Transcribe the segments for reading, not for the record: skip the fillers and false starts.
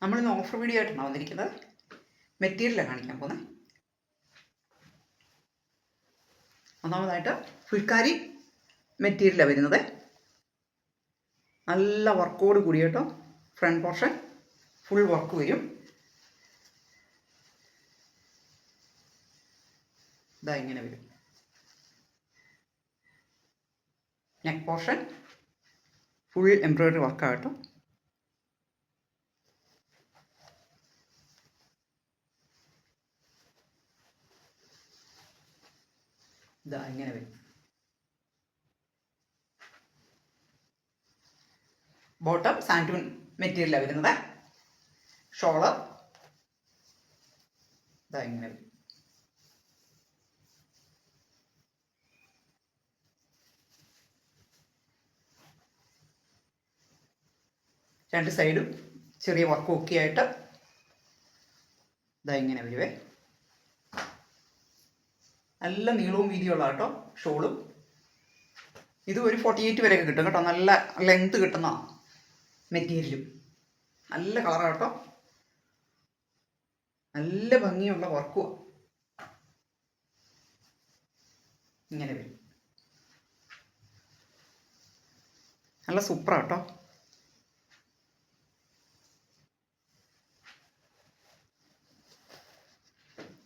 നമ്മളിന്ന് offer video ആയിട്ടാണ് വന്നിരിക്കുന്നത്. മെറ്റീരിയലാണ് കാണിക്കാൻ പോകുന്നത്. ഒന്നാമതായിട്ട് ഫുൾക്കാരി മെറ്റീരിയലാണ് വരുന്നത്. നല്ല വർക്കോട് കൂടി കേട്ടോ. ഫ്രണ്ട് പോർഷൻ ഫുൾ വർക്ക് വരും. ഇതാ ഇങ്ങനെ വരും. നെക്ക് പോർഷൻ ഫുൾ എംബ്രോയിഡറി വർക്കാണ് കേട്ടോ. ഇതാ ഇങ്ങനെ വരും. ബോട്ടം സാൻഡൂൺ മെറ്റീരിയലാണ് വരുന്നത്. ഷോള് ഇതാ ഇങ്ങനെ വരും. രണ്ട് സൈഡും ചെറിയ വർക്ക് ഒക്കെ ആയിട്ട് ഇതാ ഇങ്ങനെ വരുവേ. നല്ല നീളവും വീതിയുള്ള കേട്ടോ ഷോളും. ഇത് ഒരു 48 വരെയൊക്കെ കിട്ടും കേട്ടോ. നല്ല ലെങ്ത് കിട്ടുന്ന മെറ്റീരിയലും. നല്ല കളറാണ് കേട്ടോ. നല്ല ഭംഗിയുള്ള വർക്കും. ഇങ്ങനെ വരും. നല്ല സൂപ്പറാണ് കേട്ടോ.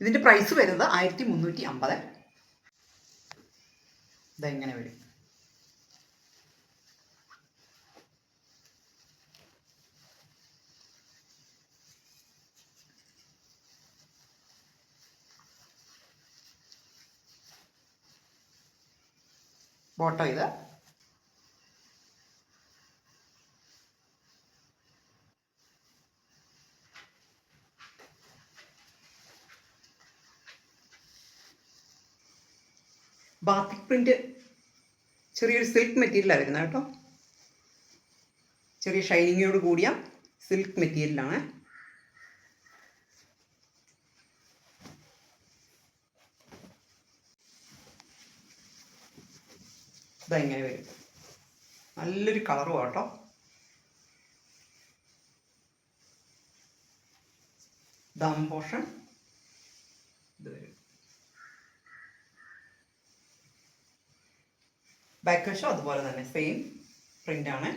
ഇതിൻ്റെ പ്രൈസ് വരുന്നത് 1350. ഇതെങ്ങനെ വരും. ബോട്ടം ഇത്. ബാത്തിക് പ്രിന്റ് ചെറിയൊരു സിൽക്ക് മെറ്റീരിയലാണ് വരുന്നത് കേട്ടോ. ചെറിയ ഷൈനിങ്ങോട് കൂടിയ സിൽക്ക് മെറ്റീരിയലാണ്. ഇതെങ്ങനെ വരും. നല്ലൊരു കളറും കേട്ടോ. ദാം പോർഷൻ ഇത് വരും. ബാക്ക് വശം അതുപോലെ തന്നെ സെയിം പ്രിന്റ് ആണ്.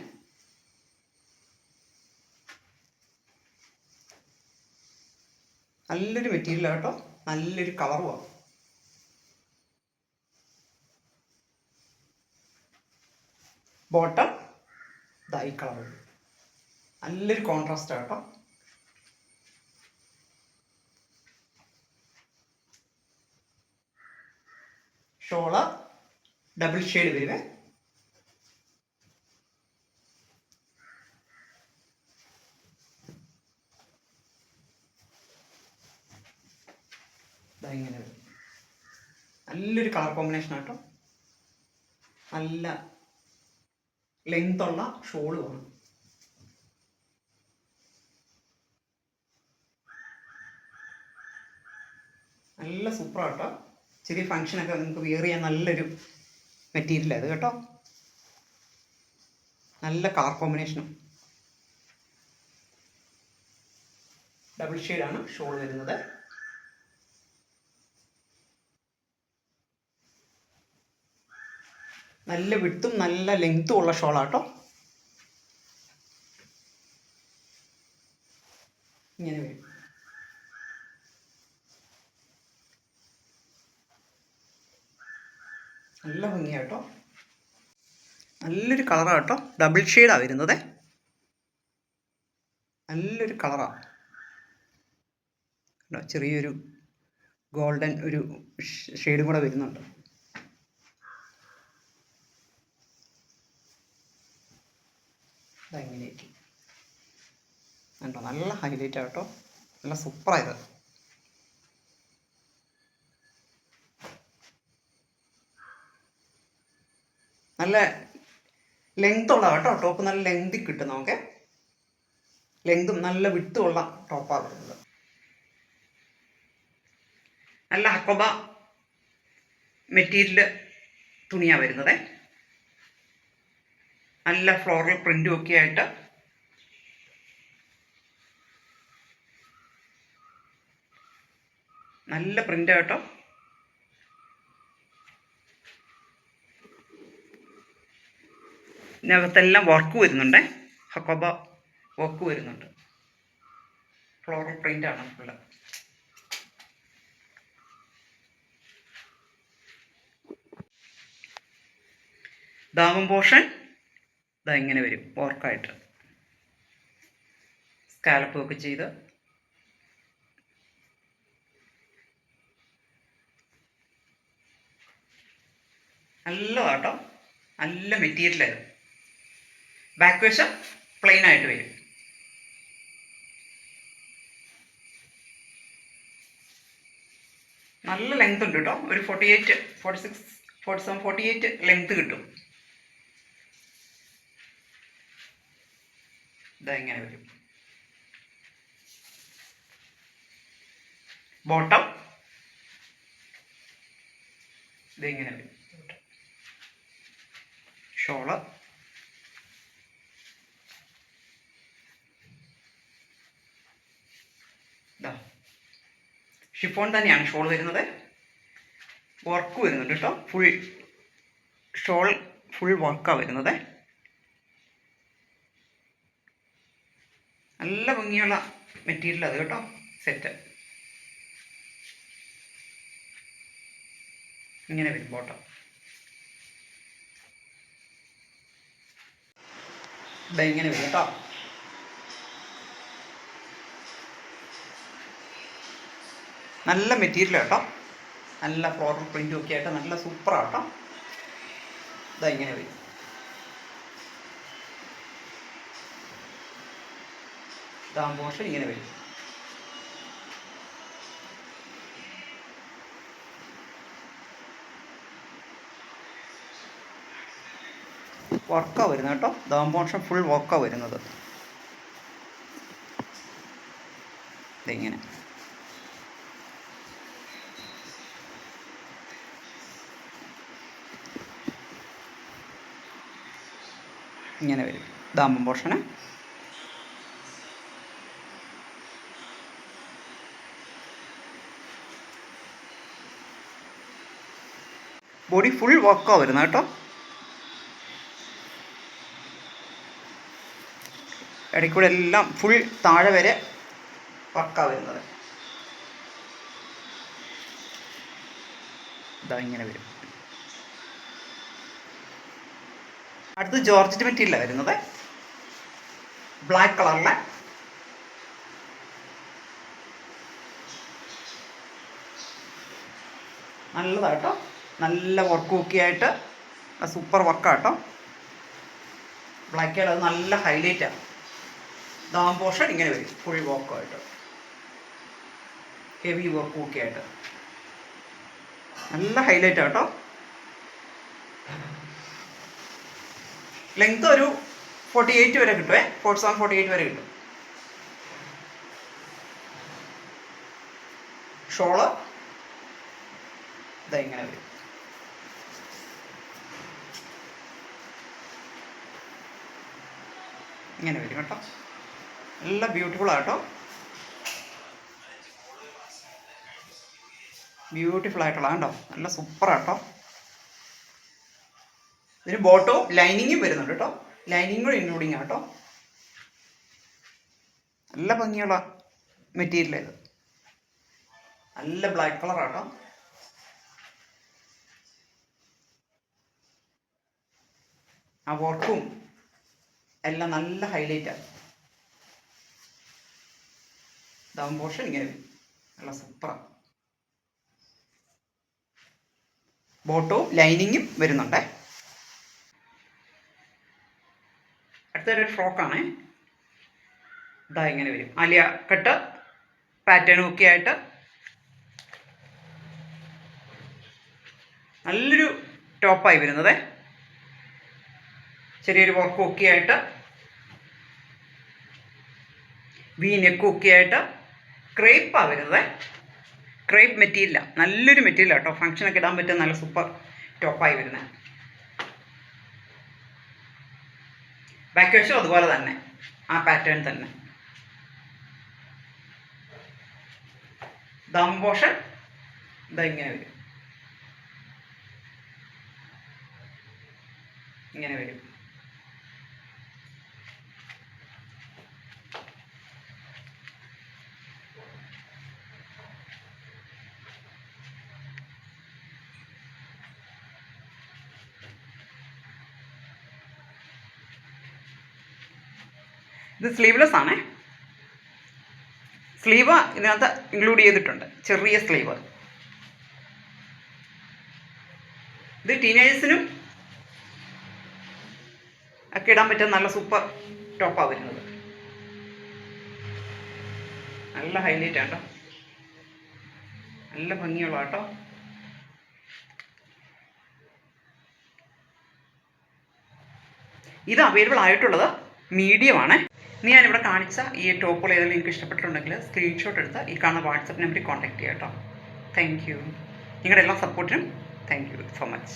നല്ലൊരു മെറ്റീരിയൽ കേട്ടോ. നല്ലൊരു കളറുമാണ്. ബോട്ടം ഇതാ ഈ കളർ. നല്ലൊരു കോൺട്രാസ്റ്റ് കേട്ടോ. ഷോള് ഡബിൾ ഷെയ്ഡ് വരുവേ. ഇങ്ങനെ വരും. നല്ലൊരു കളർ കോമ്പിനേഷൻ ആട്ടോ. നല്ല ലെങ്ത് ഉള്ള ഷോളുമാണ്. നല്ല സൂപ്പറാട്ടോ. ചെറിയ ഫങ്ഷനൊക്കെ നിങ്ങൾക്ക് വിയർ ചെയ്യാൻ നല്ലൊരു മെറ്റീരിയലാണ് ഇത് കേട്ടോ. നല്ല കളർ കോമ്പിനേഷനും. ഡബിൾ ഷെയ്ഡാണ് ഷോൾ വരുന്നത്. നല്ല വിട്ടും നല്ല ലെങ്ത്തും ഉള്ള ഷോളാട്ടോ. ഇങ്ങനെ വരും. നല്ല ഭംഗിയാട്ടോ. നല്ലൊരു കളറാണ് കേട്ടോ. ഡബിൾ ഷെയ്ഡാണ് വരുന്നത്. നല്ലൊരു കളറാണ്. ചെറിയൊരു ഗോൾഡൻ ഒരു ഷെയ്ഡും കൂടെ വരുന്നുണ്ട്. ഇതെങ്ങനെയായിരിക്കും കണ്ടോ. നല്ല ഹൈലൈറ്റ് ആട്ടോ. നല്ല സൂപ്പറായത്. നല്ല ലെങ്ത് ഉള്ള കേട്ടോ. ടോപ്പ് നല്ല ലെങ്തിൽ കിട്ടും നമുക്ക്. ലെങ്തും നല്ല വിട്ടുമുള്ള ടോപ്പാണ് വരുന്നത്. നല്ല ഹക്കോബ മെറ്റീരിയൽ തുണിയാണ് വരുന്നത്. നല്ല ഫ്ലോറൽ പ്രിന്റും ഒക്കെ ആയിട്ട് നല്ല പ്രിൻ്റ് കേട്ടോ. ഇതിനകത്തെല്ലാം വർക്ക് വരുന്നുണ്ട്. ഹക്കോബ വർക്ക് വരുന്നുണ്ട്. ഫ്ലോറൽ പ്രിൻ്റാണ് ഫുള്ള്. ദാമം പോർഷൻ ഇതാ ഇങ്ങനെ വരും വർക്കായിട്ട്. സ്കാലപ്പ് ഒക്കെ ചെയ്ത് നല്ലതാട്ടോ. നല്ല മെറ്റീരിയലായിരുന്നു. ബാക്ക് വശം പ്ലെയിൻ ആയിട്ട് വരും. നല്ല ലെങ്ത് ഉണ്ട് കേട്ടോ. ഒരു 48, 46, 47, 48 ലെങ്ത് കിട്ടും. ഇതാ ഇങ്ങനെ വരും. ബോട്ടം ഇതിങ്ങനെ വരും. ഷോള് ഇതാ ഷിഫോൺ തന്നെയാണ് ഷോൾ വരുന്നത്. വർക്ക് വരുന്നുണ്ട് കേട്ടോ. ഫുൾ ഷോൾ ഫുൾ വർക്കാണ് വരുന്നത്. നല്ല ഭംഗിയുള്ള മെറ്റീരിയൽ അത് കേട്ടോ. സെറ്റ് ഇങ്ങനെ വരും ബോട്ടം. ഇതാ ഇങ്ങനെ വരും കേട്ടോ. നല്ല മെറ്റീരിയൽ കേട്ടോ. നല്ല ഫ്ലോറൽ പ്രിൻ്റും ഒക്കെ ആയിട്ട് നല്ല സൂപ്പറാട്ടോ. ഇതാ ഇങ്ങനെ വരും. ദാം പോർഷൻ ഇങ്ങനെ വരും. വർക്കാണ് വരുന്നത് കേട്ടോ. ദാം പോർഷൻ ഫുൾ വർക്കാണ് വരുന്നത്. ഇതിങ്ങനെ ഇങ്ങനെ വരും ദാമ്പം പോർഷന്. ബോഡി ഫുൾ വർക്കാണ് വരുന്നത് കേട്ടോ. ഇടയ്ക്കൂടെ എല്ലാം ഫുൾ താഴെ വരെ വർക്കാണ് വരുന്നത്. ഇതാ ഇങ്ങനെ വരും. അടുത്ത് ജോർജറ്റ് മെറ്റീരിയലാണ് വരുന്നത്. ബ്ലാക്ക് കളറിലെ നല്ലതാട്ടോ. നല്ല വർക്ക് ഒക്കെ സൂപ്പർ വർക്കാട്ടോ. ബ്ലാക്ക് കളർ നല്ല ഹൈലൈറ്റാണ്. ദാം പോർഷൻ ഇങ്ങനെ വരും. ഫുൾ വർക്കായിട്ട് ഹെവി വർക്കും ഒക്കെ ആയിട്ട് നല്ല ഹൈലൈറ്റ് ആട്ടോ. ലെങ്ത് ഒരു 48 വരെ കിട്ടുമേ. 47, 48 വരെ കിട്ടും. ഷോള് ഇതാ ഇങ്ങനെ വരും. ഇങ്ങനെ വരും കേട്ടോ. നല്ല ബ്യൂട്ടിഫുൾ ആട്ടോ. ബ്യൂട്ടിഫുൾ ആയിട്ടുള്ള കേട്ടോ. നല്ല സൂപ്പറാട്ടോ. ഇതിന് ബോട്ടവും ലൈനിങ്ങും വരുന്നുണ്ട് കേട്ടോ. ലൈനിങ്ങും ഇൻക്ലൂഡിങ് ആട്ടോ. നല്ല ഭംഗിയുള്ള മെറ്റീരിയൽ ഇത്. നല്ല ബ്ലാക്ക് കളർ ആട്ടോ. ആ വർക്കും എല്ലാം നല്ല ഹൈലൈറ്റാണ്. ദാം പോർഷൻ ഇങ്ങനെ വരും. നല്ല സൂപ്പറാണ്. ബോട്ടവും ലൈനിങ്ങും വരുന്നുണ്ടേ. അടുത്തൊരു ഫ്രോക്കാണേ. ഇതാ ഇങ്ങനെ വരും. ആലിയ കട്ട് പാറ്റേണും ഒക്കെ ആയിട്ട് നല്ലൊരു ടോപ്പായി വരുന്നത്. ചെറിയൊരു വർക്കും ഒക്കെ ആയിട്ട് വി നെക്കും ഒക്കെ ആയിട്ട് ക്രേപ്പാണ് വരുന്നത്. ക്രേപ്പ് മെറ്റീരിയലാണ്. നല്ലൊരു മെറ്റീരിയൽ കേട്ടോ. ഫങ്ഷനൊക്കെ ഇടാൻ പറ്റുന്ന നല്ല സൂപ്പർ ടോപ്പായി വരുന്നത്. ബാക്ക് വശം അതുപോലെ തന്നെ ആ പാറ്റേൺ തന്നെ. ദാം പോർഷൻ ഇതാ ഇങ്ങനെ വരും, ഇങ്ങനെ വരും. ഇത് സ്ലീവ്ലെസ് ആണേ. സ്ലീവ് ഇതിനകത്ത് ഇൻക്ലൂഡ് ചെയ്തിട്ടുണ്ട്, ചെറിയ സ്ലീവ്. ഇത് ടീനേജേഴ്സിനും ഒക്കെ ഇടാൻ പറ്റുന്ന നല്ല സൂപ്പർ ടോപ്പാണ് വരുന്നത്. നല്ല ഹൈലൈറ്റ് ആട്ടോ, നല്ല ഭംഗിയുള്ള കേട്ടോ. ഇത് അവൈലബിൾ ആയിട്ടുള്ളത് മീഡിയമാണ്. ഇനി ഞാനിവിടെ കാണിച്ച ഈ ടോപ്പുകൾ ഏതെങ്കിലും എനിക്ക് ഇഷ്ടപ്പെട്ടിട്ടുണ്ടെങ്കിൽ സ്ക്രീൻഷോട്ട് എടുത്ത് ഈ കാണുന്ന വാട്സപ്പ് നമ്പറിൽ കോൺടാക്ട് ചെയ്യാം കേട്ടോ. Thank you. നിങ്ങളുടെ എല്ലാ സപ്പോർട്ടിനും താങ്ക് യു സോ മച്ച്.